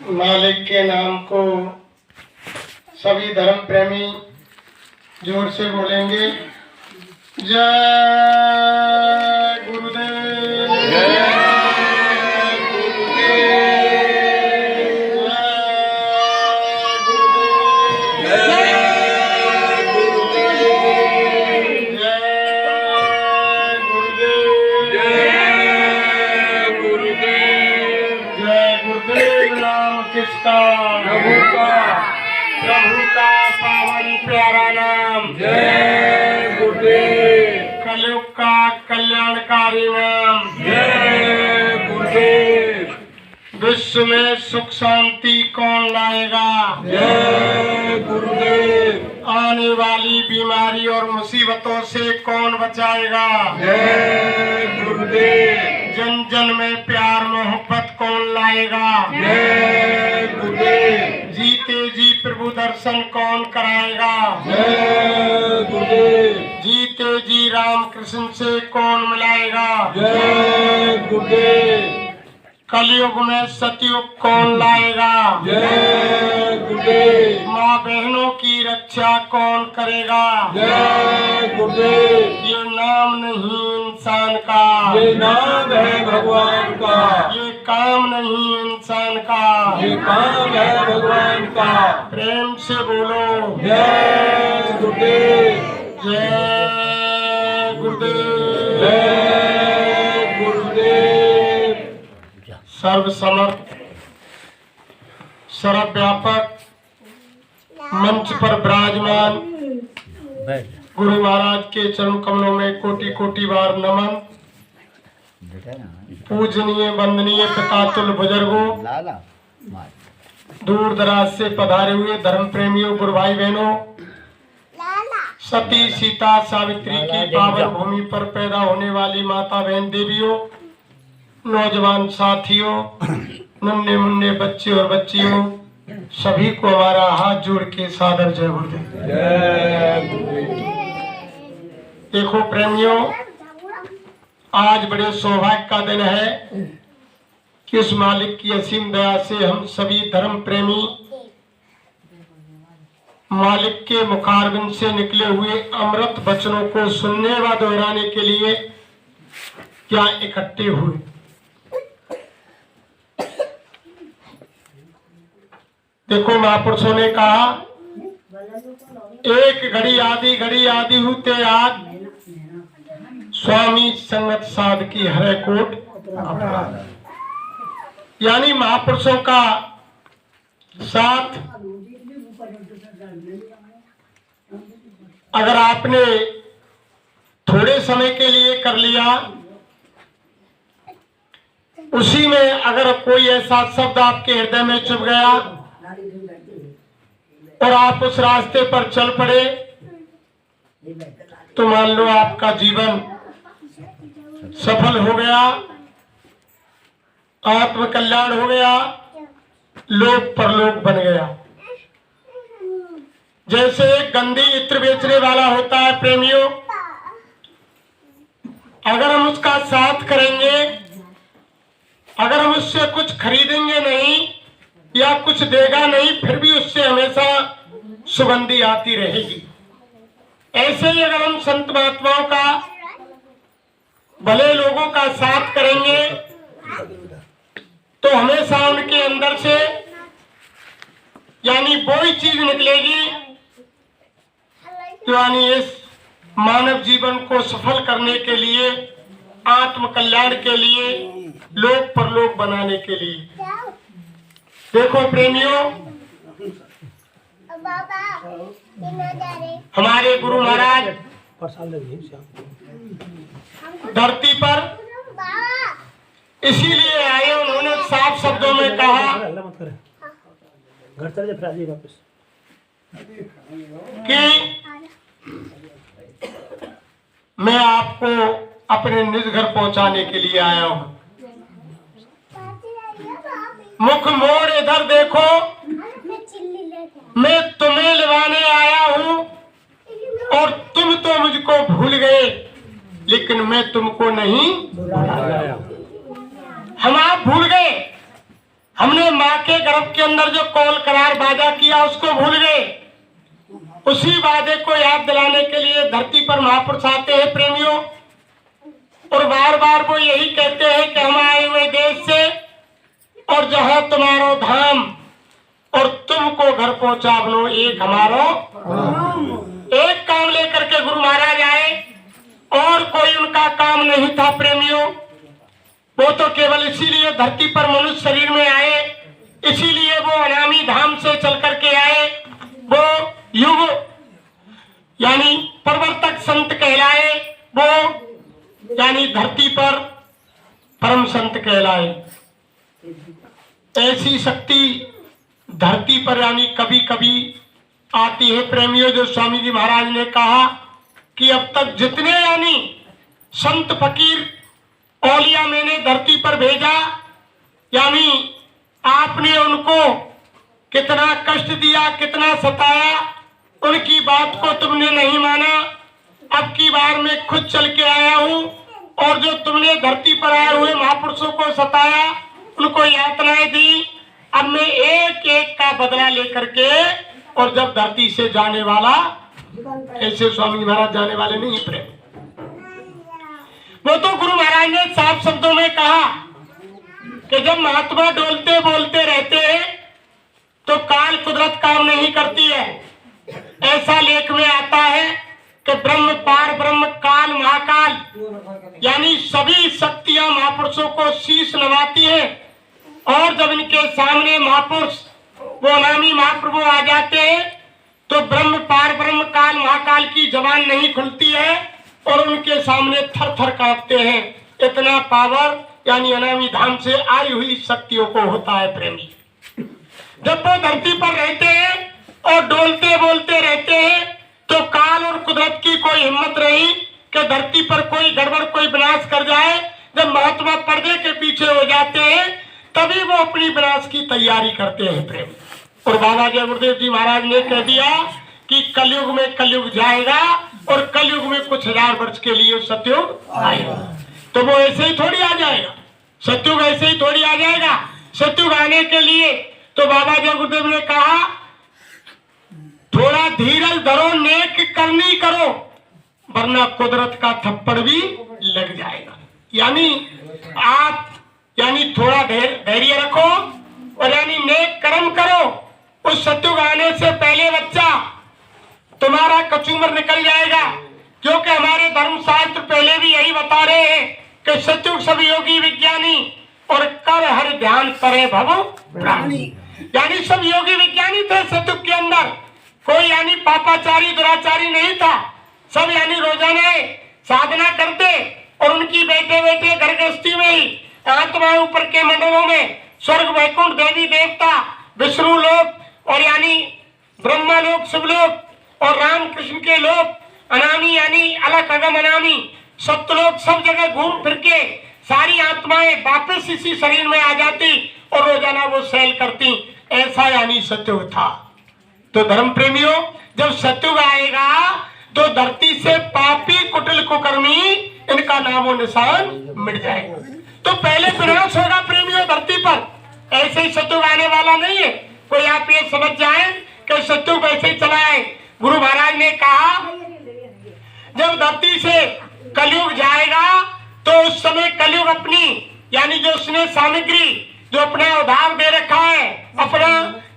मालिक के नाम को सभी धर्म प्रेमी जोर से बोलेंगे। जय गुरुदेव, जय गुरुदेव, जय गुरुदेव, जय गुरुदेव, जय गुरुदेव, जय गुरुदेव। नाम किसका? प्रभु का, प्रभु का पावन प्यारा नाम। जय गुरुदेव। कलयुग का कल्याणकारी नाम। जय गुरुदेव। विश्व में सुख शांति कौन लाएगा? जय गुरुदेव। आने वाली बीमारी और मुसीबतों से कौन बचाएगा? जय गुरुदेव। जन जन में प्यार मोहब्बत कौन लाएगा? जय गुरुदेव। जीते जी प्रभु दर्शन कौन कराएगा? जय गुरुदेव। जीते जी राम कृष्ण से कौन मिलाएगा? जय गुरुदेव। कलयुग में सतयुग कौन लाएगा? जय गुरुदेव। माँ बहनों की रक्षा कौन करेगा? जय गुरुदेव। ये नाम नहीं इंसान का, ये नाम है भगवान का। ये काम नहीं इंसान का, ये काम है भगवान का। प्रेम से बोलो जय गुरुदेव, जय गुरुदेव, जय गुरुदेव। सर्वसमर्थ सर्वव्यापक मंच पर विराजमान गुरु महाराज के चरण कमलों में कोटि कोटि बार नमन। पूजनीय वंदनीय पितातुल्य बुजुर्गों, दूर दराज से पधारे हुए धर्म प्रेमियों, गुरु भाई बहनों, सती सीता सावित्री की पावन भूमि पर पैदा होने वाली माता बहन देवियों, नौजवान साथियों, नन्हे मुन्ने बच्चे और बच्चियों, सभी को हमारा हाथ जोड़ के सादर जय गुरुदेव। देखो प्रेमियों, आज बड़े सौभाग्य का दिन है कि उस मालिक की असीम दया से हम सभी धर्म प्रेमी मालिक के मुखारबिंद से निकले हुए अमृत वचनों को सुनने व दोहराने के लिए क्या इकट्ठे हुए। देखो महापुरुषों ने कहा, एक घड़ी आदि हुते आद, स्वामी संगत साध की हरे कोट अपराध। यानी महापुरुषों का साथ अगर आपने थोड़े समय के लिए कर लिया, उसी में अगर कोई ऐसा शब्द आपके हृदय में चुभ गया और आप उस रास्ते पर चल पड़े, तो मान लो आपका जीवन सफल हो गया, आत्म कल्याण हो गया, लोक परलोक बन गया। जैसे एक गंदी इत्र बेचने वाला होता है प्रेमियों, अगर हम उसका साथ करेंगे, अगर हम उससे कुछ खरीदेंगे नहीं या कुछ देगा नहीं, फिर भी उससे हमेशा सुगंधी आती रहेगी। ऐसे ही अगर हम संत महात्माओं का, भले लोगों का साथ करेंगे, तो हमेशा उनके अंदर से यानी वो ही चीज निकलेगी, यानी इस मानव जीवन को सफल करने के लिए, आत्म कल्याण के लिए, लोक परलोक बनाने के लिए। देखो प्रेमियों, हमारे गुरु महाराज धरती पर इसीलिए आए, उन्होंने साफ शब्दों में कहा कि मैं आपको अपने निज घर पहुंचाने के लिए आया हूं। मुख मोड़ इधर देखो, मैं तुम्हें लिवाने आया हूं और तुम तो मुझको भूल गए, लेकिन मैं तुमको नहीं भुलाया। हम आप भूल गए, हमने माँ के गर्भ के अंदर जो कौल करार वादा किया उसको भूल गए। उसी वादे को याद दिलाने के लिए धरती पर महापुरुष आते हैं प्रेमियों, और बार बार वो यही कहते हैं कि हम आए हुए देश से और जहां तुम्हारो धाम और तुमको घर पहुंचा बनो एक हमारो। एक काम लेकर के गुरु महाराज आए और कोई उनका काम नहीं था प्रेमियों। वो तो केवल इसीलिए धरती पर मनुष्य शरीर में आए, इसीलिए वो अनामी धाम से चल करके आए। वो युग यानी प्रवर्तक संत कहलाए, वो यानी धरती पर परम संत कहलाए। ऐसी शक्ति धरती पर यानी कभी कभी आती है प्रेमियों, जो स्वामी जी महाराज ने कहा कि अब तक जितने यानी संत फकीर औलिया मैंने धरती पर भेजा, यानी आपने उनको कितना कष्ट दिया, कितना सताया, उनकी बात को तुमने नहीं माना। अब की बार मैं खुद चल के आया हूं और जो तुमने धरती पर आए हुए महापुरुषों को सताया, उनको यातनाएं दी, अब मैं एक एक का बदला लेकर के, और जब धरती से जाने वाला, ऐसे स्वामी महाराज जाने वाले नहीं प्रेम। वो तो गुरु महाराज ने साफ शब्दों में कहा कि जब महात्मा डोलते बोलते रहते हैं तो काल कुदरत काम नहीं करती है। ऐसा लेख में आता है कि ब्रह्म पार ब्रह्म काल महाकाल यानी सभी शक्तियां महापुरुषों को शीश नवाती है, और जब इनके सामने महापुरुष वो अनामी महाप्रभु आ जाते हैं तो ब्रह्म पार ब्रह्म काल महाकाल की जबान नहीं खुलती है और उनके सामने थर थर कांपते हैं। इतना पावर यानी अनामी धाम से आई हुई शक्तियों को होता है प्रेमी। जब वो धरती पर रहते हैं और डोलते बोलते रहते हैं तो काल और कुदरत की कोई हिम्मत नहीं कि धरती पर कोई गड़बड़ कोई विनाश कर जाए। जब महात्मा पर्दे के पीछे हो जाते हैं तभी वो अपनी विनाश की तैयारी करते हैं प्रेमी। और बाबा जय गुरुदेव जी महाराज ने कह दिया कि कलयुग में कलयुग जाएगा और कलयुग में कुछ हजार वर्ष के लिए सतयुग आएगा। तो वो ऐसे ही थोड़ी आ जाएगा, सतयुग ऐसे ही थोड़ी आ जाएगा। सतयुग आने के लिए तो बाबा जय गुरुदेव ने कहा थोड़ा धीरज धरो, नेक करनी करो, वरना कुदरत का थप्पड़ भी लग जाएगा। यानी आप यानी थोड़ा धैर्य रखो और यानी नेक कर्म करो। उस सतयुग आने से पहले बच्चा तुम्हारा कचूमर निकल जाएगा, क्योंकि हमारे धर्मशास्त्र पहले भी यही बता रहे हैं कि सतयुग सब योगी विज्ञानी और कर हर ध्यान करे भव प्राणी। यानी सब योगी विज्ञानी थे सतयुग के अंदर, कोई यानी पापाचारी दुराचारी नहीं था। सब यानी रोजाना साधना करते और उनकी बैठे बैठे घर गृहस्थी में ही आत्मा ऊपर के मंडलों में स्वर्ग वैकुंठ देवी देवता विष्णु लोक और यानी ब्रह्मा लोक शिवलोक और राम कृष्ण के लोक अनामी यानी अलग अगम अनामी सत्यलोक सब जगह घूम फिर के सारी आत्माएं वापस इसी शरीर में आ जाती और रोजाना वो सैल करती। ऐसा यानी सतयुग था। तो धर्म प्रेमियों जब सतयुग आएगा तो धरती से पापी कुटिल कुकर्मी इनका नामो निशान मिट जाएगा। तो पहले विनाश होगा प्रेमियों धरती पर, ऐसे ही सतयुग आने वाला नहीं है। कोई आप ये समझ जाए कि सतयुग ऐसे ही चला है। गुरु महाराज ने कहा जब धरती से कलयुग जाएगा तो उस समय कलयुग अपनी यानी जो उसने सामग्री जो अपना उधार दे रखा है, अपना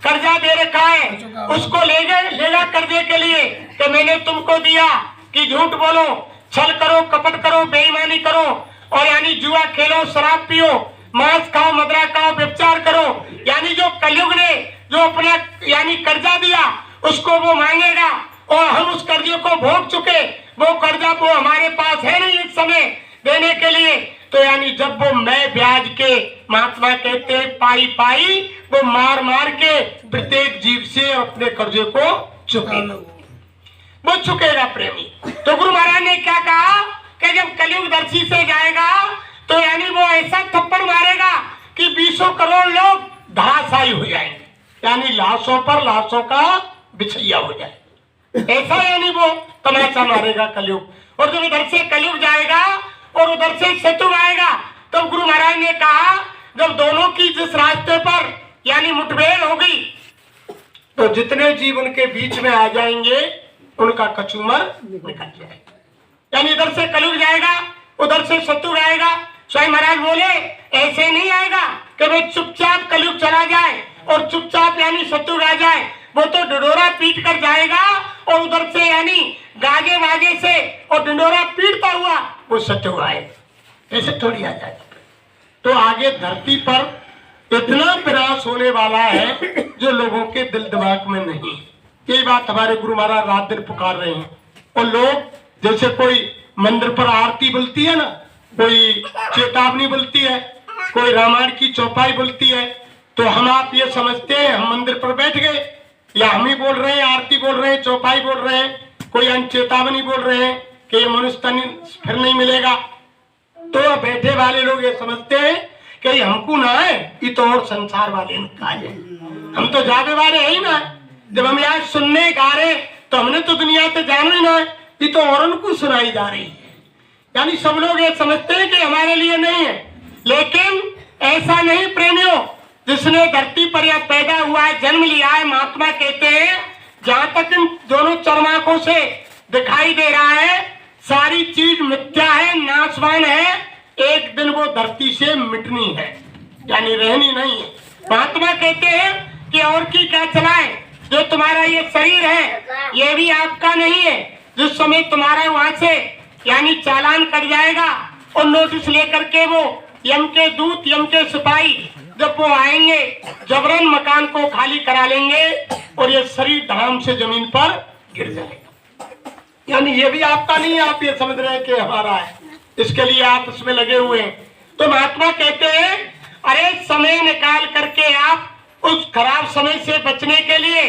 कर्जा दे रखा है, उसको लेगा कर्जे के लिए कि मैंने तुमको दिया कि झूठ बोलो, छल करो, कपट करो, बेईमानी करो और यानी जुआ खेलो, शराब पियो, मांस खाओ, मदरा खाओ, व्यभिचार करो। यानी जो कलयुग ने जो अपना यानी कर्जा दिया उसको वो मांगेगा और हम उस कर्जे को भोग चुके, वो कर्जा वो हमारे पास है नहीं इस समय देने के लिए। तो यानी जब वो मैं ब्याज के महात्मा कहते हैं पाई पाई वो मार मार के प्रत्येक जीव से अपने कर्जे को चुकेगा, वो चुकेगा प्रेमी। तो गुरु महाराज ने क्या कहा कि जब कलयुग धरती से जाएगा तो यानी वो ऐसा थप्पड़ मारेगा कि 20 करोड़ लोग धराशायी हो जाएंगे, यानी लाशों पर लाशों का बिछैया हो जाए। ऐसा यानी वो तमाशा मारेगा कलयुग। और जब इधर से कलयुग जाएगा और उधर से सतयुग आएगा तब गुरु महाराज ने कहा जब दोनों की जिस रास्ते पर यानी मुठभेड़ होगी, तो जितने जीव उनके बीच में आ जाएंगे उनका कचूमर निकल जाएगा। यानी इधर से कलयुग जाएगा, उधर से सतयुग आएगा। स्वयं महाराज बोले ऐसे नहीं आएगा कि वो चुपचाप कलयुग चला जाए और चुपचाप यानी सतयुग आ जाए। वो तो ढिंढोरा पीट कर जाएगा और उधर से यानी गाजे वाजे से और ढिंढोरा पीटता हुआ वो सतयुग आएगा। ऐसे थोड़ी आ जाएगा। तो आगे धरती पर इतना विनाश होने वाला है जो लोगों के दिल दिमाग में नहीं। यही बात हमारे गुरु महाराज रात दिन पुकार रहे हैं। और लोग जैसे कोई मंदिर पर आरती बोलती है ना, कोई चेतावनी बोलती है, कोई रामायण की चौपाई बोलती है, तो हम आप ये समझते हैं हम मंदिर पर बैठ गए, या हम ही बोल रहे हैं, आरती बोल रहे हैं, चौपाई बोल रहे हैं, कोई अन्य चेतावनी बोल रहे हैं कि ये मनुष्य तन फिर नहीं मिलेगा। तो बैठे वाले लोग ये समझते हैं कि हमको ना है, ये तो और संसार वाले का है, हम तो जावे वाले है ही ना। जब हम यहाँ सुनने गा रहे तो हमने तो दुनिया से जानो ही ना, ये तो और उनको सुनाई जा रही है। यानी सब लोग ये समझते हैं कि हमारे लिए नहीं है, लेकिन ऐसा नहीं प्रेमियों। जिसने धरती पर यह पैदा हुआ है, जन्म लिया है, महात्मा कहते हैं जहां तक इन दोनों चरमाकों से दिखाई दे रहा है सारी चीज मिथ्या है, नाशवान है, एक दिन वो धरती से मिटनी है, यानी रहनी नहीं है। महात्मा कहते हैं कि और की क्या चलाए, जो तुम्हारा ये शरीर है ये भी आपका नहीं है। जिस समय तुम्हारा वहां से यानी चालान कट जाएगा और नोटिस लेकर के वो यम के दूत, यम के सिपाही जब वो आएंगे जबरन मकान को खाली करा लेंगे और ये शरीर धाम से जमीन पर गिर जाएगा। यानी ये भी आपका नहीं है, आप ये समझ रहे हैं कि हमारा है, इसके लिए आप उसमें लगे हुए हैं। तो महात्मा कहते हैं अरे समय निकाल करके आप उस खराब समय से बचने के लिए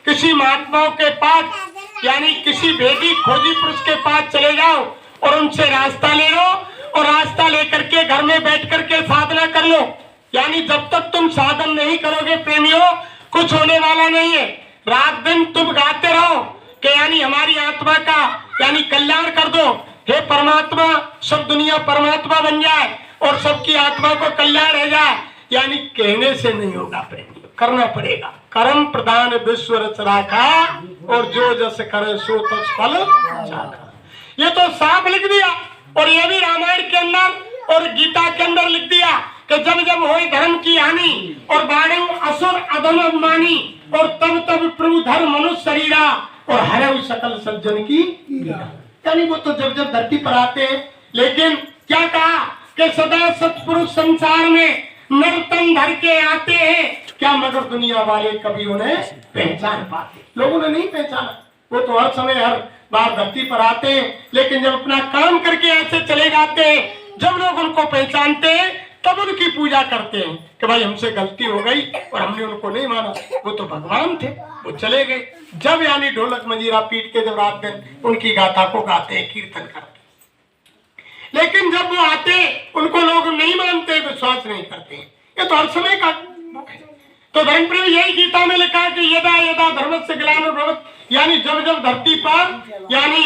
किसी महात्माओं के पास यानी किसी भेदी खोजी पुरुष के पास चले जाओ और उनसे रास्ता ले लो और रास्ता लेकर के घर में बैठ करके साधना कर लो। यानी जब तक तुम साधन नहीं करोगे प्रेमियों कुछ होने वाला नहीं है। रात दिन तुम गाते रहो कि यानी हमारी आत्मा का यानी कल्याण कर दो, हे परमात्मा सब दुनिया परमात्मा बन जाए और सबकी आत्मा को कल्याण हो जाए। यानी कहने से नहीं होगा प्रेमी, करना पड़ेगा। कर्म प्रधान विश्व रच राखा और जो जस करे सो तस फल चाखा। ये तो साफ लिख दिया और ये भी रामायण के अंदर और गीता के अंदर लिख दिया कि जब जब होई धर्म की हानि और बाणे असुर अधम अभिमानी और तब तब प्रभु धर्म मनुष्य शरीरा और हरे सकल सज्जन की। यानी वो तो जब जब धरती पर आते हैं, लेकिन क्या कहा कि सदा सत्पुरुष संसार में नर्तन धर के आते हैं, क्या मगर दुनिया वाले कभी उन्हें पहचान पाते? लोगों ने नहीं पहचाना। वो तो हर समय हर बार धरती पर आते हैं, लेकिन जब अपना काम करके ऐसे चले जाते हैं, जब लोग उनको पहचानते हैं तब उनकी पूजा करते हैं कि भाई हमसे गलती हो गई और हमने उनको नहीं माना, वो तो भगवान थे, वो चले गए। जब यानी ढोलक मंजीरा पीट के जब रात दिन उनकी गाथा को गाते हैं, कीर्तन करते, लेकिन जब वो आते उनको लोग नहीं मानते, विश्वास नहीं करते। ये तो हर समय का तो धर्मप्रेम यही गीता में लिखा है कि यदा यदा धर्मस्य ग्लानिर्भवति, यानी जब जब धरती पर यानी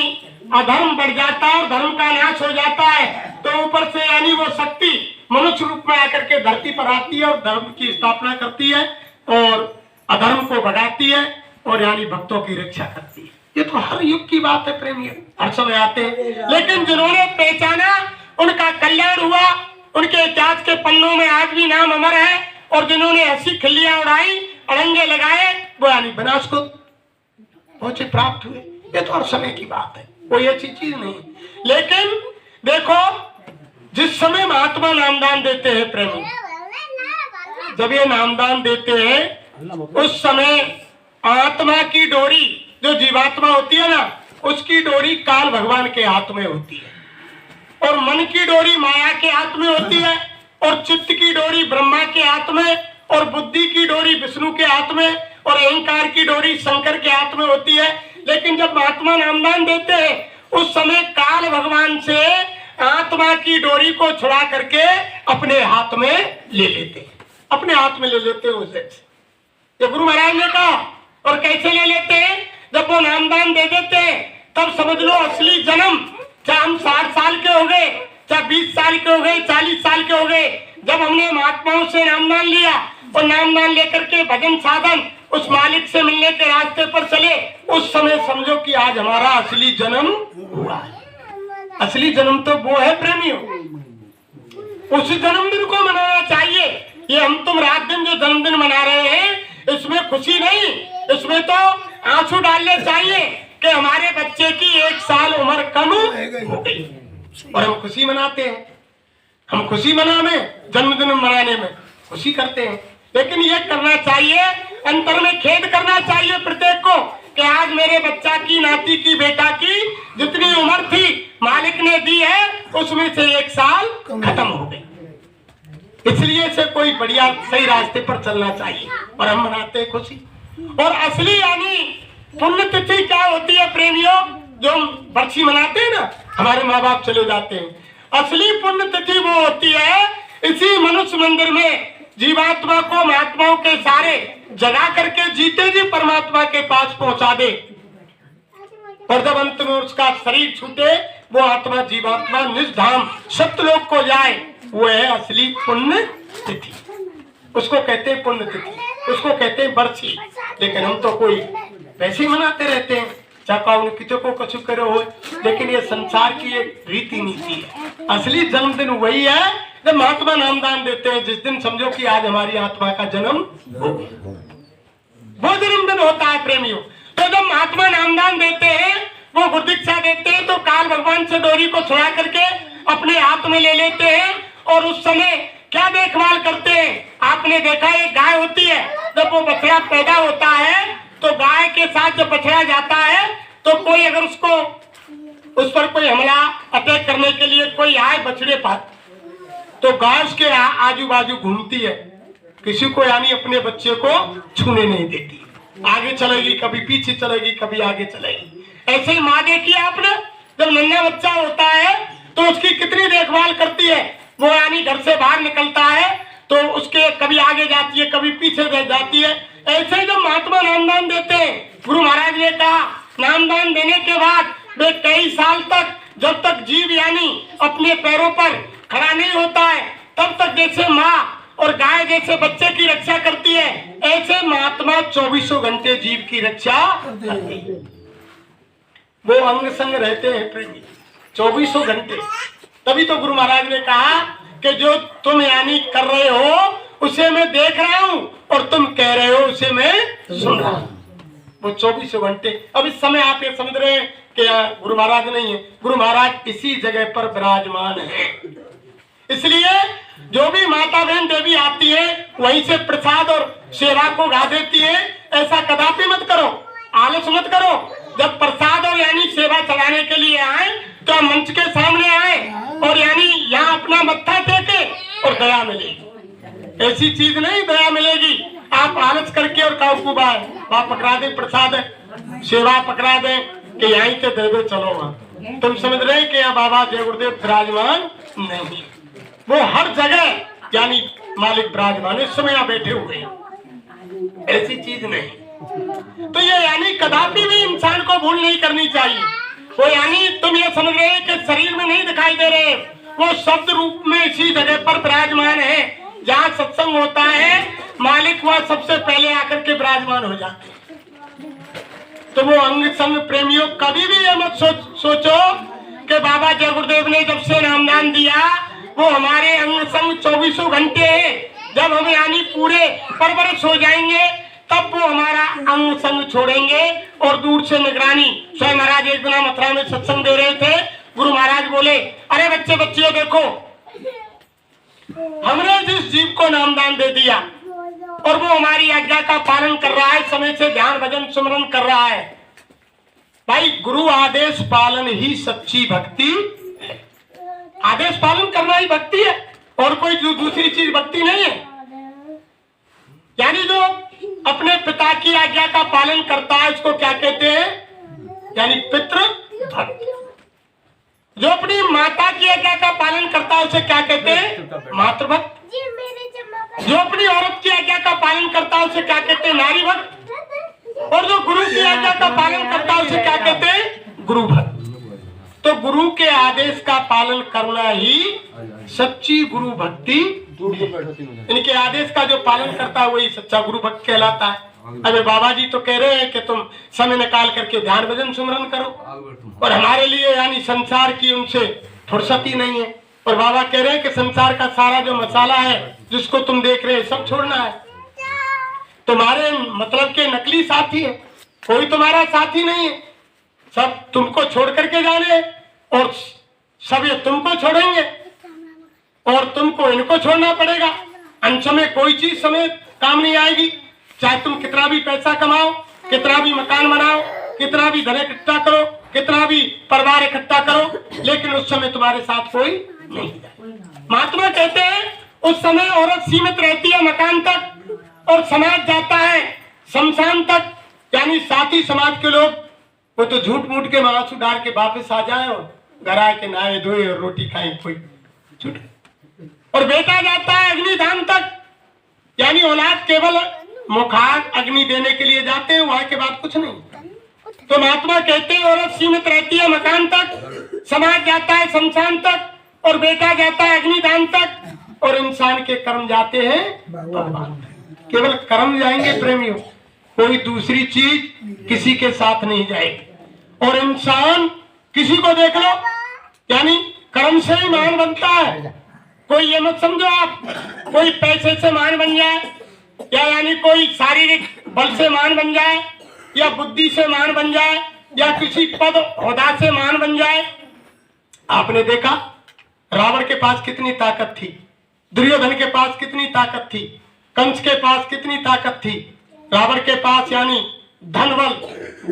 अधर्म बढ़ जाता है और धर्म का नाश हो जाता है तो ऊपर से यानी वो शक्ति मनुष्य रूप में आकर के धरती पर आती है और धर्म की स्थापना करती है और अधर्म को भगाती है और यानी भक्तों की रक्षा करती है। ये तो हर युग की बात है प्रेमियों, हर समय आते हैं, लेकिन जिन्होंने पहचाना उनका कल्याण हुआ, उनके इतिहास के पन्नों में आज भी नाम अमर है। और जिन्होंने हंसी खिल्लियां उड़ाई, अड़ंगे लगाए, वो यानी विनाश को पहुंचे, प्राप्त हुए। ये तो हर समय की बात है, कोई ऐसी चीज नहीं। लेकिन देखो जिस समय महात्मा नामदान देते हैं प्रेमी, जब ये नामदान देते हैं उस समय आत्मा की डोरी जो जीवात्मा होती है ना, उसकी डोरी काल भगवान के हाथ में होती है और मन की डोरी माया के हाथ में होती है और चित्त की डोरी ब्रह्मा के हाथ में और बुद्धि की डोरी विष्णु के हाथ में और अहंकार की डोरी शंकर के हाथ में होती है। लेकिन जब महात्मा नामदान देते हैं उस समय काल भगवान से आत्मा की डोरी को छुड़ा करके अपने हाथ में ले लेते, अपने हाथ में ले लेते हैं उसे। ये गुरु महाराज ने कहा। और कैसे ले लेते हैं? जब वो नामदान दे देते हैं तब समझ लो असली जन्म, चाहे हम 60 साल के हो गए, चाहे 20 साल के हो गए, 40 साल के हो गए, जब हमने महात्माओं से नामदान लिया और नाम दान लेकर के भजन साधन उस मालिक से मिलने के रास्ते पर चले, उस समय समझो कि आज हमारा असली जन्म हुआ है। असली जन्म तो वो है प्रेमियों, उस जन्मदिन को मनाना चाहिए। ये हम तुम रात दिन जो जन्मदिन मना रहे हैं इसमें खुशी नहीं, इसमें तो आंसू डालने चाहिए कि हमारे बच्चे की 1 साल उम्र कम हो गई। और हम खुशी मनाते हैं, हम खुशी मनाने जन्मदिन मनाने में खुशी करते हैं, लेकिन ये करना चाहिए, अंतर में खेद करना चाहिए प्रत्येक को कि आज मेरे बच्चा की, नाती की, बेटा की जितनी उम्र थी मालिक ने दी है उसमें से 1 साल खत्म हो गई। इसलिए से कोई बढ़िया सही रास्ते पर चलना चाहिए और हम मनाते हैं खुशी। और असली यानी पुण्यतिथि क्या होती है प्रेमियों, जो हम बरसी मनाते हैं ना, हमारे माँ बाप चले जाते हैं, असली पुण्यतिथि वो होती है इसी मनुष्य मंदिर में जीवात्मा को महात्माओं के सारे जगा करके जीते जी परमात्मा के पास पहुंचा दे, और जब अंत में उसका शरीर छूटे वो आत्मा जीवात्मा निज धाम सत्यलोक को जाए, वो है असली पुण्य तिथि। उसको कहते हैं पुण्य तिथि, उसको कहते हैं बरसी। लेकिन हम तो कोई वैसे ही मनाते रहते हैं, चाहे किसी को कुछ करो हो, लेकिन ये संसार की एक रीति नीति है। असली जन्मदिन वही है जब महात्मा नामदान देते हैं, जिस दिन समझो कि आज हमारी आत्मा का जन्म हो गया, वो जन्मदिन होता है प्रेमियों। तो जब महात्मा नामदान देते हैं, वो गुरुदीक्षा देते हैं, तो काल भगवान से डोरी को छुड़ा करके अपने हाथ में ले लेते हैं और उस समय क्या देखभाल करते हैं। आपने देखा एक गाय होती है, जब वो बछड़ा पैदा होता है तो गाय के साथ जब बछड़ा जाता है तो कोई अगर उसको उस पर कोई हमला अटैक करने के लिए कोई आए बछड़े पर, तो गाय उसके आजू बाजू घूमती है, किसी को यानी अपने बच्चे को छूने नहीं देती, आगे चलेगी, कभी पीछे चलेगी, कभी आगे चलेगी। ऐसे ही माँ देखी आपने, जब नन्हा बच्चा होता है तो उसकी कितनी देखभाल करती है। वो यानी घर से बाहर निकलता है तो उसके कभी आगे जाती है, कभी पीछे रह जाती है। ऐसे जब महात्मा नामदान देते हैं, गुरु महाराज ने कहा नामदान देने के बाद वे कई साल तक, जब तक जीव यानी अपने पैरों पर खड़ा नहीं होता है, तब तक जैसे माँ और गाय जैसे बच्चे की रक्षा करती है, ऐसे महात्मा 24 घंटे जीव की रक्षा करते हैं। वो अंग संग रहते हैं प्रेमी 24 घंटे। तभी तो गुरु महाराज ने कहा कि जो तुम यानी कर रहे हो उसे मैं देख रहा हूं और तुम कह रहे हो उसे मैं सुन रहा हूं। वो 24 घंटे। अब इस समय आप ये समझ रहे हैं कि गुरु महाराज नहीं है, गुरु महाराज इसी जगह पर विराजमान है। इसलिए जो भी माता बहन देवी आती है वहीं से प्रसाद और सेवा को गा देती है। ऐसा कदापि मत करो, आलस मत करो। जब प्रसाद और यानी सेवा चलाने के लिए आए तो मंच के सामने आए और यानी यहाँ अपना मत्था टेके और दया मिलेगी। ऐसी चीज नहीं दया मिलेगी आप आलस करके और काऊ वहाँ पकड़ा दे, प्रसाद सेवा पकड़ा दे कि यहीं से दे दो चलो वहाँ। तुम समझ रहे कि यहाँ बाबा जय गुरुदेव विराजमान नहीं, वो हर जगह यानी मालिक विराजमान इस समय यहाँ बैठे हुए हैं। ऐसी चीज नहीं। तो ये यानी कदापि भी इंसान को भूल नहीं करनी चाहिए। वो यानी तुम ये समझ रहे हैं कि शरीर में नहीं दिखाई दे रहे, वो शब्द रूप में इसी जगह पर विराजमान है। जहाँ सत्संग होता है मालिक वह सबसे पहले आकर के विराजमान हो जाते हैं। तो वो अंग संग प्रेमियों कभी भी ये मत सोचो कि बाबा जय गुरुदेव ने जब से नामदान दिया वो हमारे अंग संग 24 घंटे है। जब हम यानी पूरे परवरिश हो जाएंगे तब वो हमारा अंग संग छोड़ेंगे और दूर से निगरानी। स्वयं महाराज एक दिन मथुरा में सत्संग दे रहे थे, गुरु महाराज बोले अरे बच्चे बच्चियों देखो, हमने जिस जीव को नामदान दे दिया और वो हमारी आज्ञा का पालन कर रहा है, समय से ध्यान भजन सुमरन कर रहा है। भाई गुरु आदेश पालन ही सच्ची भक्ति है। आदेश पालन करना ही भक्ति है और कोई दूसरी चीज भक्ति नहीं है। यानी जो अपने पिता की आज्ञा का पालन करता है उसको क्या कहते हैं, यानी पितृ भक्त। जो अपनी माता की आज्ञा का पालन करता है उसे क्या कहते हैं, मातृभक्त। जो अपनी औरत की आज्ञा का पालन करता है उसे क्या कहते हैं, नारी भक्त। और जो गुरु की आज्ञा का पालन करता है उसे क्या कहते हैं, गुरु भक्त। तो गुरु के आदेश का पालन करना ही सच्ची गुरु भक्ति इनके आदेश का जो पालन करता है वही सच्चा गुरु भक्त कहलाता है। अबे बाबा जी तो कह रहे हैं कि तुम समय निकाल करके ध्यान भजन सुमरन करो, और हमारे लिए यानी संसार की उनसे फुर्सत ही नहीं है। और बाबा कह रहे हैं कि संसार का सारा जो मसाला है जिसको तुम देख रहे हैं सब छोड़ना है। तुम्हारे मतलब के नकली साथी है, कोई तुम्हारा साथी नहीं है, सब तुमको छोड़ करके जाने, और सब ये तुमको छोड़ेंगे और तुमको इनको छोड़ना पड़ेगा। अंत में कोई चीज समय काम नहीं आएगी, चाहे तुम कितना भी पैसा कमाओ, कितना भी मकान बनाओ, कितना भी धन इकट्ठा करो, कितना भी परिवार इकट्ठा करो, लेकिन उस समय तुम्हारे साथ कोई नहीं। महात्मा कहते हैं उस समय औरत सीमित रहती है मकान तक और समाज जाता है शमशान तक। यानी साथी समाज के लोग वो तो झूठ मूठ के मांस डाल के वापस आ जाए और घर आके नहाए धोए और रोटी खाए कोई झूठ। और बेटा जाता है अग्निधाम तक, यानी औलाद केवल मुखार अग्नि देने के लिए जाते हैं, वहां के बाद कुछ नहीं। तो महात्मा कहते हैं औरत सीमित रहती है मकान तक, समाज जाता है शमशान तक, और बेटा जाता है अग्निदान तक, और इंसान के कर्म जाते हैं भगवान तक। केवल कर्म जाएंगे प्रेमियों, कोई दूसरी चीज किसी के साथ नहीं जाएगी। और इंसान किसी को देख लो, यानी कर्म से ही महान बनता है। कोई ये मत समझो आप कोई पैसे से महान बन जाए, या यानी कोई शारीरिक बल से महान बन जाए, या बुद्धि से महान बन जाए, या किसी पद ओहदा से महान बन जाए। आपने देखा रावण के पास कितनी ताकत थी, दुर्योधन के पास कितनी ताकत थी, कंस के पास कितनी ताकत थी। रावण के पास यानी धन बल,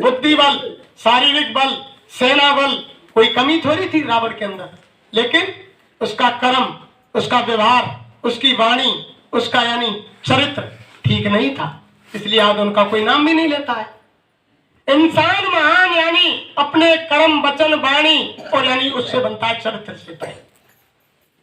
बुद्धि बल, शारीरिक बल, सेना बल, कोई कमी थोड़ी थी रावण के अंदर, लेकिन उसका कर्म, उसका व्यवहार, उसकी वाणी, उसका यानी चरित्र ठीक नहीं था, इसलिए आज उनका कोई नाम भी नहीं लेता है। इंसान महान यानी अपने कर्म वचन वाणी और यानी उससे बनता है, चरित्र से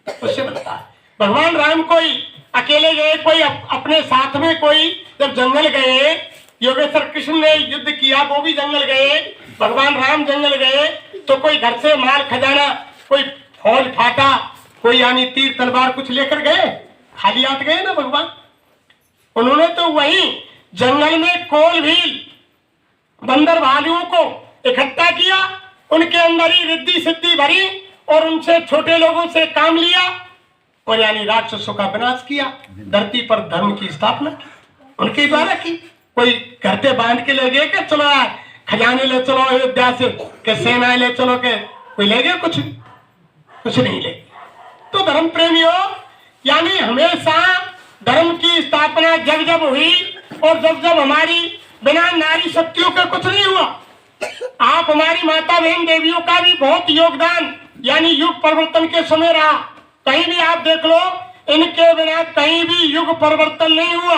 उससे बनता है। भगवान राम कोई अकेले गए, कोई अपने साथ में, कोई जब जंगल गए, योगेश्वर कृष्ण ने युद्ध किया वो भी जंगल गए, भगवान राम जंगल गए, तो कोई घर से माल खजाना, कोई फौज फाटा, कोई यानी तीर तलवार कुछ लेकर गए, खाली हाथ गए ना भगवान। उन्होंने तो वही जंगल में कोल भील बंदर भालुओं को इकट्ठा किया, उनके अंदर ही रिद्धि सिद्धि भरी और उनसे छोटे लोगों से काम लिया और यानी राक्षसों का विनाश किया, धरती पर धर्म की स्थापना की, उनके द्वारा की। कोई घर पे बांध के ले गए कि चलो यार खजाने ले चलो अयोध्या से, के सेनाएं ले चलो, के कोई ले गए, कुछ नहीं ले। तो धर्म प्रेमियों यानी हमेशा धर्म की स्थापना जब जब हुई और जब जब हमारी बिना नारी शक्तियों के कुछ नहीं हुआ। आप हमारी माता बहन देवियों का भी बहुत योगदान यानी युग परिवर्तन के समय रहा। कहीं भी आप देख लो, इनके बिना कहीं भी युग परिवर्तन नहीं हुआ।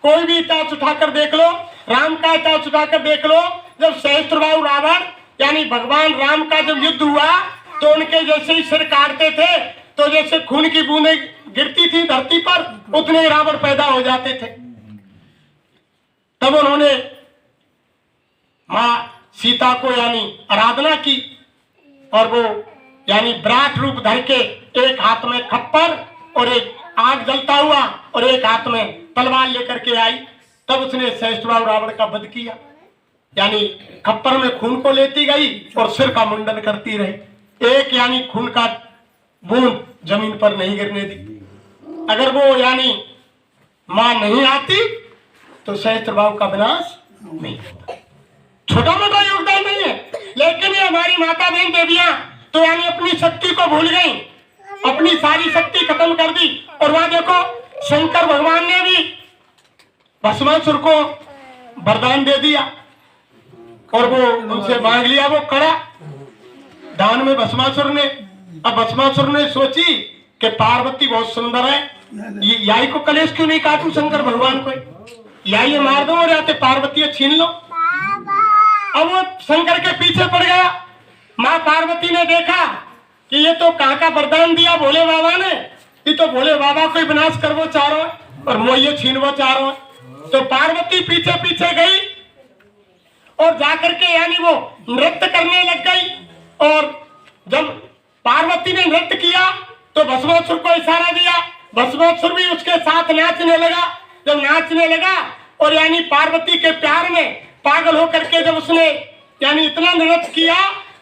कोई भी इतिहास उठाकर देख लो, राम का इतिहास उठाकर देख लो, जब सहस्त्रबाहु रावण यानी भगवान राम का जब युद्ध हुआ तो उनके जैसे ही सिर काटते थे तो जैसे खून की बूंदें गिरती थी धरती पर, उतने ही रावण पैदा हो जाते थे। तब उन्होंने मां सीता को यानी आराधना की और वो यानी विराट रूप धर के एक हाथ में खप्पर और एक आग जलता हुआ और एक हाथ में तलवार लेकर के आई। तब उसने सहस्त्रबाहु रावण का वध किया, यानी खप्पर में खून को लेती गई और सिर का मुंडन करती रही, एक यानी खून का बूंद जमीन पर नहीं गिरने दी। अगर वो यानी मां नहीं आती तो सहस्त्रबाहु का विनाश नहीं होता। छोटा मोटा योगदान नहीं है, लेकिन ये हमारी माता बहन देवियां तो यानी अपनी शक्ति को भूल गई, अपनी सारी शक्ति खत्म कर दी। और वहां देखो शंकर भगवान ने भी भस्मासुर को वरदान दे दिया और वो उनसे मांग लिया वो कड़ा दान में भस्मासुर ने। अब भस्मासुर ने सोची कि पार्वती बहुत सुंदर है, याई को कलेश क्यों नहीं काटूं शंकर भगवान को, याई मार दो और जाते पार्वती छीन लो। अब वो शंकर के पीछे पड़ गया। माँ पार्वती ने देखा कि ये तो कहाँ का वरदान दिया भोले बाबा ने, ये तो भोले बाबा को विनाश करवो चारो और मोये छीनवो चारो। तो पार्वती पीछे पीछे गई और जाकर के यानी वो नृत्य करने लग गई। और जब पार्वती ने नृत्य किया तो भस्मासुर को इशारा दिया, भस्मासुर भी उसके साथ नाचने लगा। जब नाचने लगा और यानी पार्वती के प्यार में पागल होकर के जब उसने यानी इतना नृत्य किया,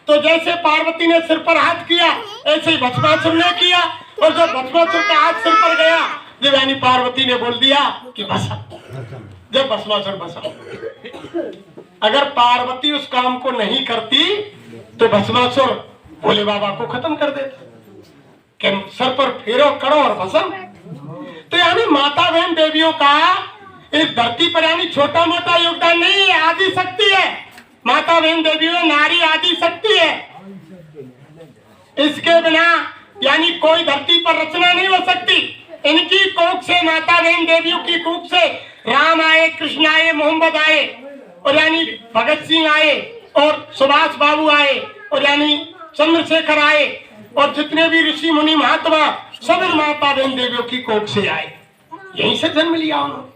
तो जैसे पार्वती ने सिर पर हाथ किया ऐसे ही भस्मासुर ने किया। और जब भस्मासुर का हाथ सिर पर गया, जब यानी पार्वती ने बोल दिया कि बसा, जब भस्मासुर बसा। अगर पार्वती उस काम को नहीं करती तो भस्मासुर भोले बाबा को खत्म कर देता कि सर पर फेरो करो और भस्म। तो यानी माता बहन देवियों का इस धरती पर यानी छोटा मोटा योगदान नहीं है, आदि शक्ति है। माता बहन देवियों नारी आदि शक्ति है। इसके बिना यानी कोई धरती पर रचना नहीं हो सकती। इनकी कोख से, माता बहन देवियों की कोख से राम आए, कृष्ण आए, मोहम्मद आए, और यानी भगत सिंह आए, और सुभाष बाबू आए, और यानी चंद्रशेखर आए, और जितने भी ऋषि मुनि महात्मा सब इन माता बहन देवियों की कोख से आए, यहीं से जन्म लिया उन्होंने।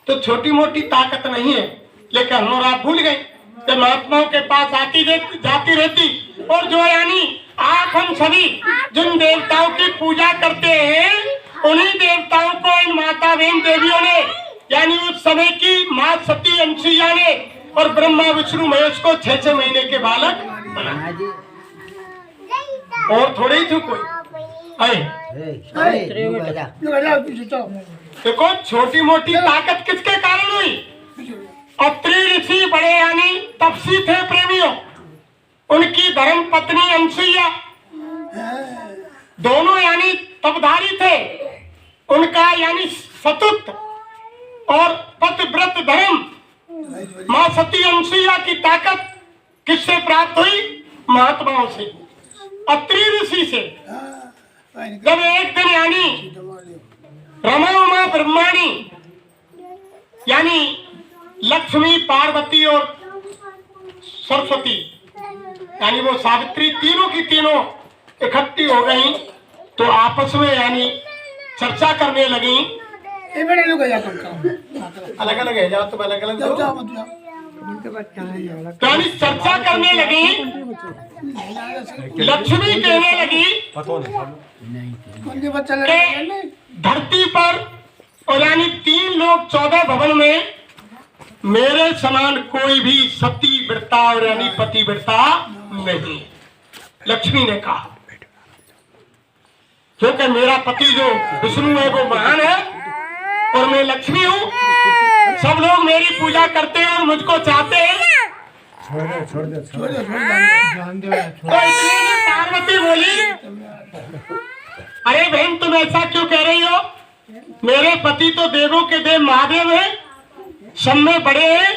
तो छोटी मोटी ताकत नहीं है। लेकिन हम और आप भूल गए कि महात्माओं के पास आती जाती रहती, और जो यानी आप हम सभी जिन देवताओं की पूजा करते हैं उन्हीं देवताओं को इन माता बहन देवियों ने यानी उस समय की माँ सती अनुसुईया ने और ब्रह्मा विष्णु महेश को 6-6 महीने के बालक बना। और थोड़े ही थे कोई देखो छोटी मोटी ताकत किसके कारण हुई। अत्रि ऋषि बड़े यानी तपस्वी थे प्रेमियों, उनकी धर्म पत्नी अनुसुईया दोनों यानी तपधारी थे। उनका यानी सतुत और पतिव्रत धर्म मां सती अनुसुईया की ताकत किससे प्राप्त हुई? महात्माओं से, अत्रि ऋषि से। जब एक दिन यानी रमा उमा ब्रह्माणी यानी लक्ष्मी, पार्वती और सरस्वती यानी वो सावित्री तीनों की तीनों इकट्ठी हो गई, तो आपस में यानी चर्चा करने लगी। अलग अलग है जाओ, तुम अलग अलग यानी चर्चा करने लगी। लक्ष्मी कहने लगी कि धरती पर और यानी 3 लोग 14 भवन में मेरे समान कोई भी सती व्रता और यानी पतिव्रता नहीं। लक्ष्मी ने कहा क्योंकि मेरा पति जो विष्णु है वो महान है और मैं लक्ष्मी हूँ, सब लोग मेरी पूजा करते हैं और मुझको चाहते हैं। छोड़ दे। तो इसलिए पार्वती बोली, अरे बहन तुम ऐसा क्यों कह रही हो? मेरे पति तो देवों के देव महादेव है, सब में बड़े हैं।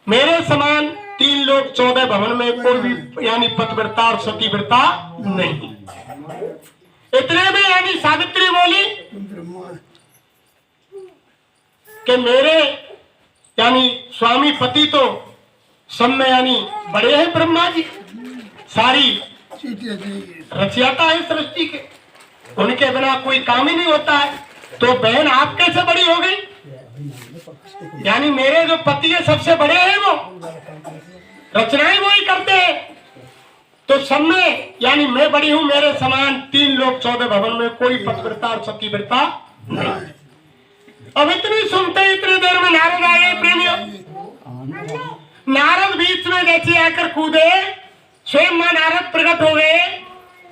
मेरे समान 3 लोग 14 भवन में कोई भी यानी पतिव्रता और सतीव्रता नहीं। इतने में यानी सावित्री बोली कि मेरे यानी स्वामी पति तो सब में यानी बड़े हैं ब्रह्मा जी, सारी रचयिता है सृष्टि के, उनके बिना कोई काम ही नहीं होता है। तो बहन आप कैसे बड़ी हो गई? यानी मेरे जो पति है सबसे बड़े हैं, वो रचनाएं वो ही करते हैं, तो सब में यानी मैं बड़ी हूं। मेरे समान 3 लोग 14 भवन में कोई पतिव्रता और सतीव्रता नहीं। अब इतनी सुनते इतनी देर में नारद आए प्रेमियों। नारद बीच में जैसे आकर कूदे, स्वयं मां नारद प्रकट हो गए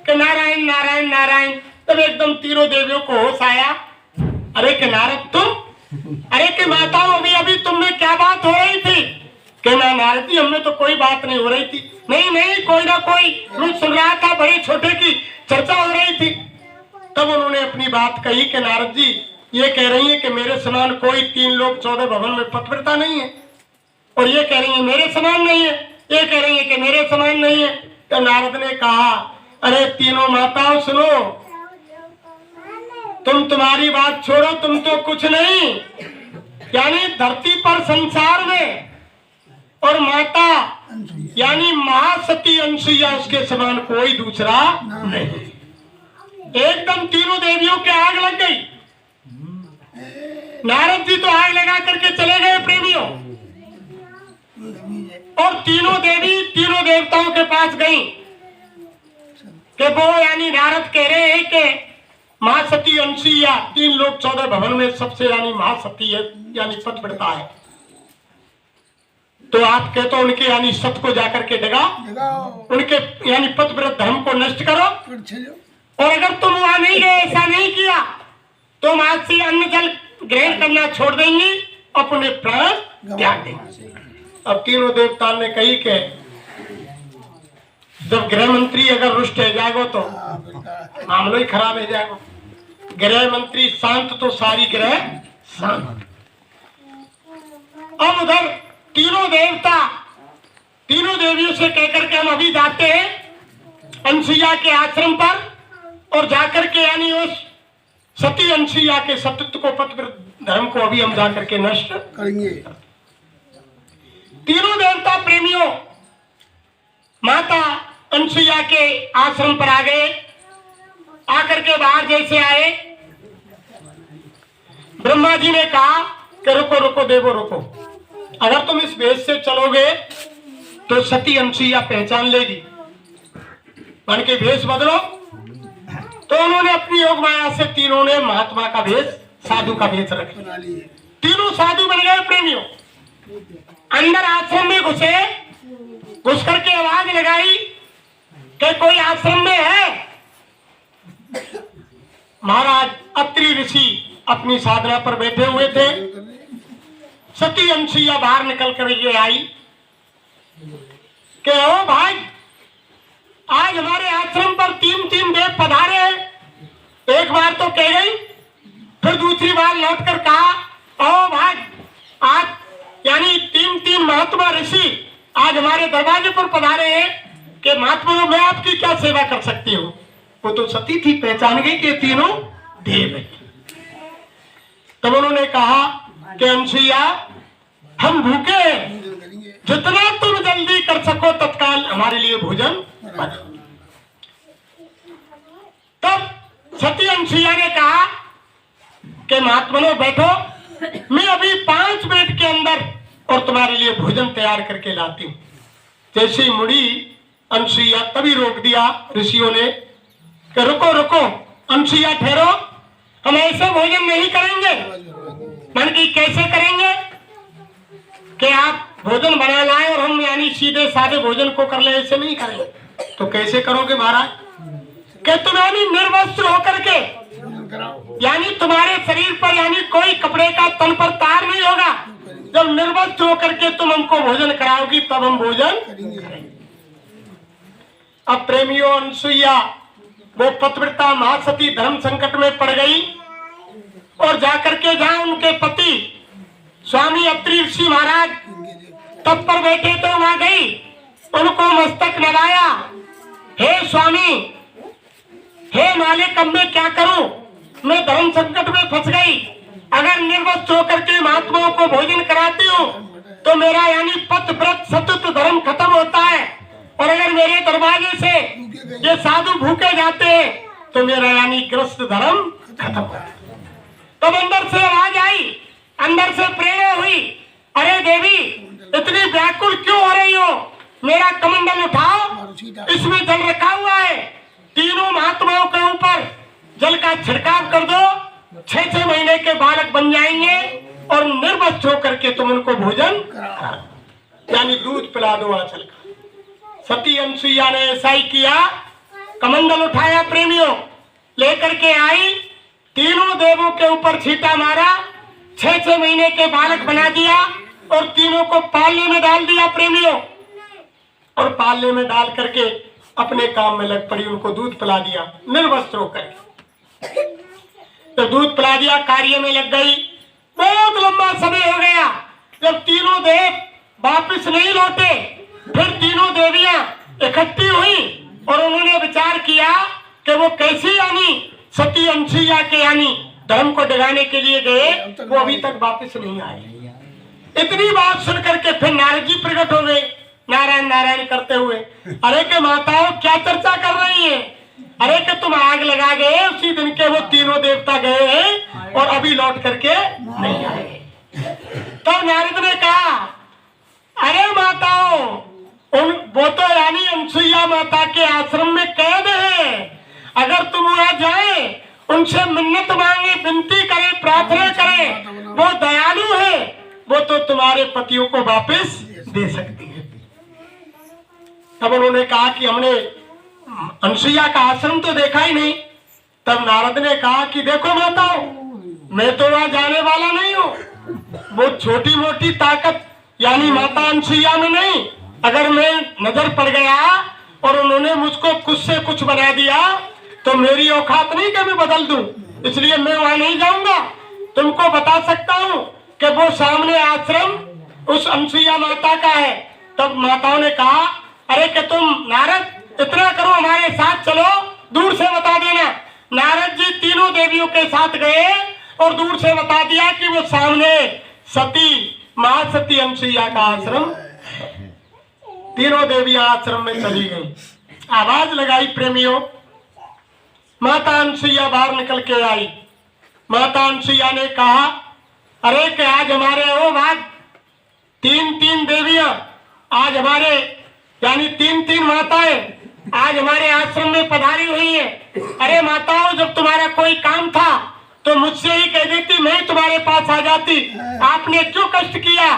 कि नारायण नारायण नारायण। तब एकदम तीनों देवियों को होश आया। अरे कि नारद तुम, अरे कि माताओं अभी तुम में क्या बात हो रही थी? कि ना नारद जी हमें तो कोई बात नहीं हो रही थी। नहीं कोई ना कोई मैं सुन रहा था, बड़े छोटे की चर्चा हो रही थी। तब उन्होंने अपनी बात कही कि नारद जी ये कह रही है कि मेरे समान कोई 3 लोग 14 भवन में पतिव्रता नहीं है, और ये कह रही है मेरे समान नहीं है, ये कह रही है कि मेरे समान नहीं है। तो नारद ने कहा अरे तीनों माताओं सुनो, तुम्हारी बात छोड़ो, तुम तो कुछ नहीं। यानी धरती पर संसार में और माता यानी महासती अनुसुईया उसके समान कोई दूसरा नहीं। एकदम तीनों देवियों के आग लग गई। नारद जी तो आग लगा करके चले गए प्रेमियों, और तीनों देवी तीनों देवताओं के पास गई कि वो यानी नारद कह रहे हैं कि महासती अंशिया 3 लोग 14 भवन में सबसे यानी महासती है यानी पतिव्रता है। तो आप कहते हो उनके यानी सत को जाकर के डगा उनके यानी पतिव्रत धर्म को नष्ट करो। और अगर तुम वहां नहीं गए, ऐसा नहीं किया, तो हम आज से अन्न जल ग्रहण करना छोड़ देंगे, अपने प्राण त्याग देंगे। अब तीनों देवता ने कही के जब गृह मंत्री अगर रुष्ट है जाएगो तो मामलो ही खराब हो जाएगा। गृह मंत्री शांत तो सारी ग्रह शांत। अब उधर तीनों देवता तीनों देवियों से कहकर के हम अभी जाते हैं अंशिया के आश्रम पर और जाकर के यानी उस सती अंशिया के सतत्व को पतिव्रत धर्म को अभी हम जाकर के नष्ट करेंगे। तीनों देवता प्रेमियों माता अंशिया के आश्रम पर आ गए। आकर के बाहर जैसे आए, ब्रह्मा जी ने कहा कि रुको रुको देवो रुको, अगर तुम इस वेश से चलोगे तो सती अंशिया पहचान लेगी, मान के भेष बदलो। तो उन्होंने अपनी योग माया से तीनों ने महात्मा का भेष, साधु का भेष रखा। तीनों साधु बन गए प्रेमियों। अंदर आश्रम में घुसे, घुस करके आवाज लगाई कि कोई आश्रम में है। महाराज अत्रि ऋषि अपनी साधना पर बैठे हुए थे। सती अंशिया बाहर निकल कर ये आई कि ओ भाई, आज हमारे आश्रम पर 3 देव पधारे हैं। एक बार तो कह गई, फिर दूसरी बार लौट कर कहा ओ भाई, आज यानी 3 महात्मा ऋषि आज हमारे दरवाजे पर पधारे हैं कि महात्मा मैं आपकी क्या सेवा कर सकती हूँ। वो तो सती थी, पहचान गई कि तीनों देव है। तब उन्होंने कहा कि अंशिया हम भूखे हैं, जितना तुम जल्दी कर सको तत्काल हमारे लिए भोजन बनाओ। तब सती अंशिया ने कहा कि महात्मनो बैठो, मैं अभी 5 मिनट के अंदर और तुम्हारे लिए भोजन तैयार करके लाती हूँ। जैसे ही मुड़ी अंशिया तभी रोक दिया ऋषियों ने कि रुको रुको अंशिया ठहरो, हम ऐसे भोजन नहीं करेंगे। मन की कैसे करेंगे कि आप भोजन बना लाए और हम यानी सीधे साधे भोजन को कर ले, ऐसे नहीं करेंगे। तो कैसे करोगे महाराज? कि तुम यानी निर्वस्त्र होकर के यानी तुम्हारे शरीर पर यानी कोई कपड़े का तन पर तार नहीं होगा। जब निर्वस्त्र होकर के तुम हमको भोजन कराओगी तब हम भोजन करेंगे। अब प्रेमियों अंसुईया वो पतिव्रता महासती धर्म संकट में पड़ गई और जाकर के जहां उनके पति स्वामी अत्रि ऋषि महाराज तब पर बैठे तो वहां गई, उनको मस्तक नवाया। हे स्वामी, हे मालिक, अब मैं क्या करूं? मैं धर्म संकट में फंस गई। अगर निर्वस्त्र होकर के महात्माओं को भोजन कराती हूँ तो मेरा यानी पतिव्रत सतत धर्म खत्म होता है, और अगर मेरे दरवाजे से ये साधु भूखे जाते हैं तो मेरा यानी ग्रस्त धर्म खत्म होता है। तब अंदर से आवाज आई, अंदर से प्रेरणा हुई, अरे देवी इतनी व्याकुल क्यों हो रही हो? मेरा कमंडल उठाओ, इसमें जल रखा हुआ है, तीनों महात्माओं के ऊपर जल का छिड़काव कर दो, 6 महीने के बालक बन जाएंगे और निर्वस्त्र होकर के तुम उनको भोजन यानी दूध पिला दो आंचल का। सती अंसुईया ने ऐसा ही किया, कमंडल उठाया प्रेमियों, लेकर के आई, तीनों देवों के ऊपर छींटा मारा, 6 महीने के बालक बना दिया और तीनों को पालने में डाल दिया प्रेमियों। और पालने में डाल करके अपने काम में लग पड़ी, उनको दूध पिला दिया निर्वस्त्र होकर। तो दूध पिला दिया, कार्य में लग गई। बहुत लंबा समय हो गया, जब तीनों देव वापिस नहीं लौटे, फिर तीनों देवियां इकट्ठी हुई और उन्होंने विचार किया कि वो कैसे यानी सती अंशिया के यानी धर्म को डगाने के लिए गए, वो अभी तक वापस नहीं आए। इतनी बात सुन करके फिर नारद जी प्रकट हो गए, नारायण नारायण करते हुए। अरे के माताओं क्या चर्चा कर रही है? अरे कि तुम आग लगा गए, उसी दिन के वो तीनों देवता गए हैं और अभी लौट करके नहीं आए। तब नारद ने कहा, अरे माताओं, वो तो यानी अंसुईया माता के आश्रम में कैद है, अगर तुम वहां जाए उनसे मिन्नत मांगे, विनती करे, प्रार्थना करे, वो दयालु है, वो तो तुम्हारे पतियों को वापस दे सकती है। तब उन्होंने कहा कि हमने अनसुईया का आश्रम तो देखा ही नहीं। तब नारद ने कहा कि देखो माताओं, मैं तो वहां जाने वाला नहीं हूँ। वो छोटी मोटी ताकत यानी माता अनसुईया में नहीं। अगर मैं नजर पड़ गया और उन्होंने मुझको कुछ से कुछ बना दिया तो मेरी औकात नहीं कि मैं बदल दूं, इसलिए मैं वहां नहीं जाऊंगा। तुमको बता सकता हूँ कि वो सामने आश्रम उस अनसुईया माता का है। तब माताओं ने कहा, अरे कि तुम नारद इतना करो, हमारे साथ चलो, दूर से बता देना। नारद जी तीनों देवियों के साथ गए और दूर से बता दिया कि वो सामने सती महासती अनसुईया का आश्रम। तीनों देवियां आश्रम में चली गई। आवाज लगाई प्रेमियों, माता अनसुईया बाहर निकल के आई। माता अनसुईया ने कहा, अरे कि आज हमारे वो बात तीन देवियां आज हमारे यानी तीन माताएं आज हमारे आश्रम में पधारी हुई है। अरे माताओं, जब तुम्हारा कोई काम था तो मुझसे ही कह देती, मैं तुम्हारे पास आ जाती। आपने क्यों कष्ट किया?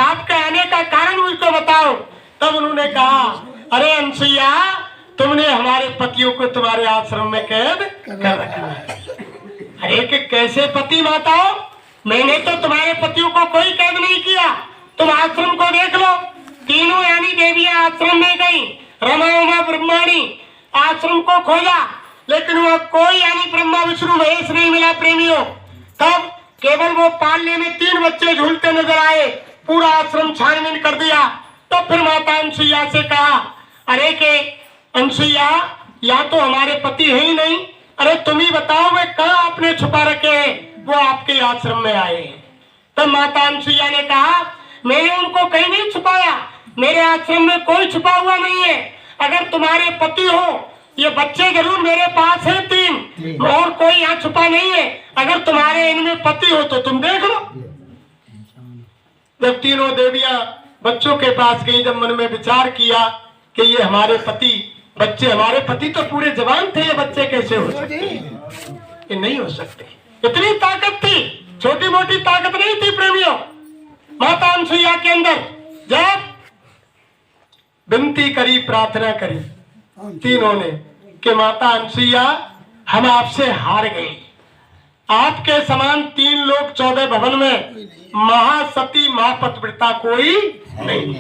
आपके आने का कारण मुझको बताओ। तब उन्होंने कहा, अरे अनसुईया, तुमने हमारे पतियों को तुम्हारे आश्रम में कैद कर रखा है। अरे कि कैसे पति माताओं? मैंने तो तुम्हारे पतियों को कोई कैद नहीं किया। तुम आश्रम को देख लो। तीनों यानी देवियां आश्रम में गई। रमा उमा ब्रह्माणी आश्रम को खोजा, लेकिन वह कोई यानी ब्रह्मा विष्णु महेश नहीं मिला प्रेमियों। तब केवल वो पालने में 3 बच्चे झूलते नजर आए। पूरा आश्रम छानबीन कर दिया। तो फिर माता अनसुईया से कहा, अरे के अनसुईया, या तो हमारे पति है ही नहीं, अरे तुम ही बताओ वे कहाँ आपने छुपा रखे हैं? वो आपके आश्रम में आए हैं। तब माता अनसुईया ने कहा, मैंने उनको कहीं नहीं छुपाया, मेरे आश्रम में कोई छुपा हुआ नहीं है। अगर तुम्हारे पति हो, ये बच्चे जरूर मेरे पास हैं 3, और कोई यहाँ छुपा नहीं है। अगर तुम्हारे इनमें पति हो तो तुम देख लो। जब तीनों देवियां बच्चों के पास गई, जब मन में विचार किया कि ये हमारे पति, बच्चे हमारे पति तो पूरे जवान थे, ये बच्चे कैसे हो सकते? ये नहीं हो सकते। इतनी ताकत थी, छोटी मोटी ताकत नहीं थी प्रेमियों माता अनसुईया के अंदर। जब विनती करी, प्रार्थना करी तीनों ने कि माता अनसुईया, हम आपसे हार गए। आपके समान 3 लोग 14 भवन में महासती महापतिव्रता कोई नहीं,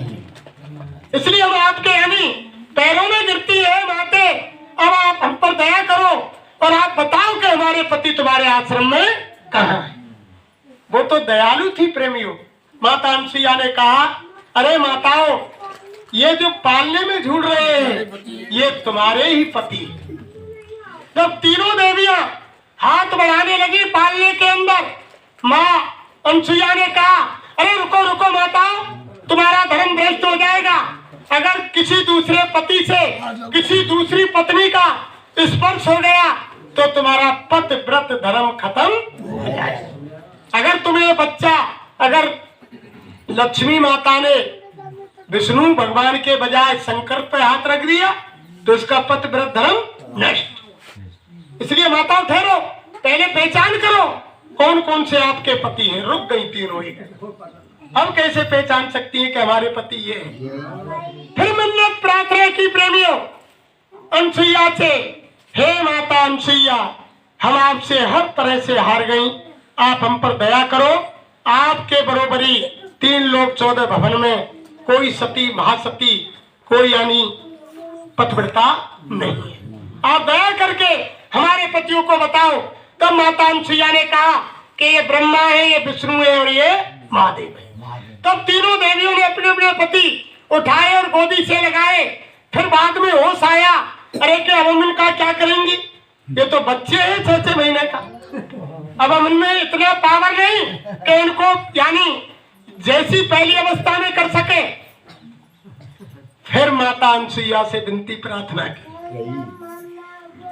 इसलिए हम आपके यानी पैरों में गिरती है माते। अब आप हम पर दया करो और आप बताओ कि हमारे पति तुम्हारे आश्रम में कहाँ है? वो तो दयालु थी प्रेमियों। माता अनसुईया ने कहा, अरे माताओं, ये जो पालने में झूल रहे हैं ये तुम्हारे ही पति हैं। जब तीनों देवियां हाथ बढ़ाने लगी पालने के अंदर, माँ अनसुईया ने कहा, अरे रुको रुको माताओं, तुम्हारा धर्म भ्रष्ट हो जाएगा। अगर किसी दूसरे पति से किसी दूसरी पत्नी का स्पर्श हो गया तो तुम्हारा पति व्रत धर्म खत्म हो जाएगा। अगर तुम्हें बच्चा, अगर लक्ष्मी माता ने विष्णु भगवान के बजाय शंकर पे हाथ रख दिया तो इसका पति व्रत धर्म नष्ट। इसलिए माता ठहरो, पहले पहचान करो कौन कौन से आपके पति हैं। रुक गई तीनों ही। हम कैसे पहचान सकती हैं कि हमारे पति ये हैं? फिर मिन्नत प्रार्थना की प्रेमियों अनसुईया से, हे माता अनसुईया, हम आपसे हर तरह से हार गई, आप हम पर दया करो। आपके बरोबरी 3 लोग 14 भवन में कोई सती महासती कोई यानी पतिव्रता नहीं है। आप दया करके हमारे पतियों को बताओ। तब माता अनसुईया ने कहा कि ये ब्रह्मा है, ये विष्णु है और ये महादेव है। तब तीनों देवियों ने अपने अपने पति उठाए और गोदी से लगाए। फिर बाद में होश आया, अरे कि अब हम इनका क्या करेंगे? ये तो बच्चे हैं 6-6 महीने का। अब हम इनमें इतना पावर नहीं कि इनको यानी जैसी पहली अवस्था में कर सके। फिर माता अनसुईया से विनती प्रार्थना की।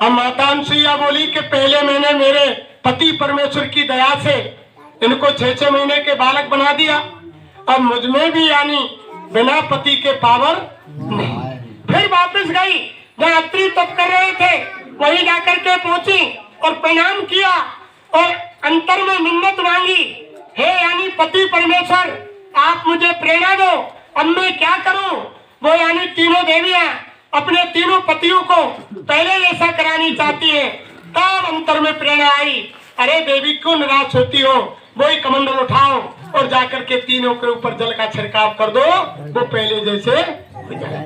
अब माता अनसुईया बोली कि पहले मैंने मेरे पति परमेश्वर की दया से इनको 6-6 महीने के बालक बना दिया, अब मुझमें भी यानी बिना पति के पावर नहीं। फिर वापस गई, जहाँ अत्रि तप कर रहे थे वहीं जाकर के पहुंची और प्रणाम किया और अंतर में मिन्नत मांगी, हे यानी पति परमेश्वर आप मुझे प्रेरणा दो, अब मैं क्या करूं। वो यानी तीनों देवियां अपने तीनों पतियों को पहले जैसा करानी चाहती है। तब अंतर में प्रेरणा आई, अरे देवी क्यों निराश होती हो, वही कमंडल उठाओ और जाकर के तीनों के ऊपर जल का छिड़काव कर दो, वो पहले जैसे हो जाए।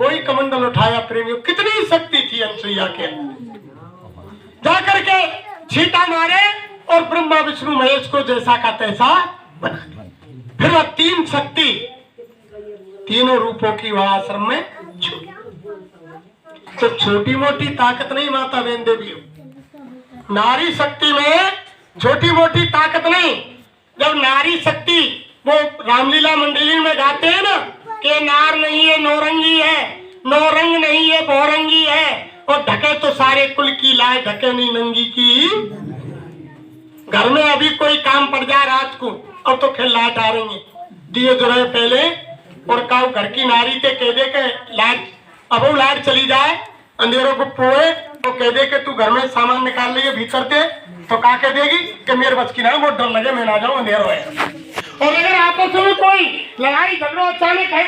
वही कमंडल उठाया प्रेमियों, कितनी शक्ति थी अनसुईया के। जाकर के छींटा मारे और ब्रह्मा विष्णु महेश को जैसा का तैसा बना दिया। फिर वह तीन शक्ति तीनों रूपों की वह आश्रम में छूटी। तो छोटी मोटी ताकत नहीं माता बहन देवी, नारी शक्ति में छोटी मोटी ताकत नहीं। जब नारी शक्ति वो रामलीला मंडली में गाते हैं ना कि नार नहीं है नौरंगी है, नौरंग नहीं है बहुरंगी है, और ढके तो सारे कुल की लाए ढके नहीं नंगी की। घर में अभी कोई काम पड़ जाए रात को, अब तो फिर लाइट आ रही है, दिए जो रहे पहले, और काउ घर की नारी थे कह दे के लाइट, अब वो लाइट चली जाए अंधेरों को पोए तो कह दे के तू घर में सामान निकाल लिए भीतर थे, तो क्या कह देगी कि मेरे बच की ना, वो डर लगे मैं ना जाऊं अंधेरो है। और अगर आपस में कोई लड़ाई झगड़ा अचानक है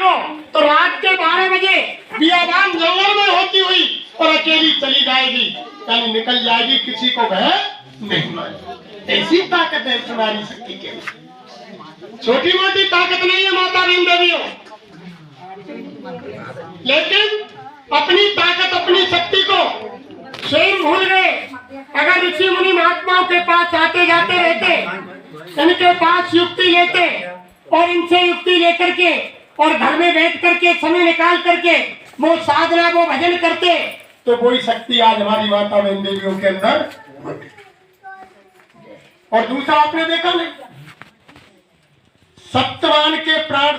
तो रात के 12 बजे बियाबान जंगल में होती हुई और अकेली चली जाएगी, यानी निकल जाएगी, किसी को भय नहीं मानेगी। ऐसी ताकत है तुम्हारी शक्ति के, छोटी मोटी ताकत नहीं है माता बहन देवियों। लेकिन अपनी ताकत अपनी शक्ति को स्वयं भूल गए। अगर ऋषि मुनि महात्माओं के पास आते जाते रहते, इनके पास युक्ति लेते और इनसे युक्ति लेकर के और घर में बैठ करके समय निकाल करके वो साधना वो भजन करते, तो कोई शक्ति आज हमारी माता बहन देवियों के अंदर। और दूसरा आपने देखा नहीं, सत्यवान के प्राण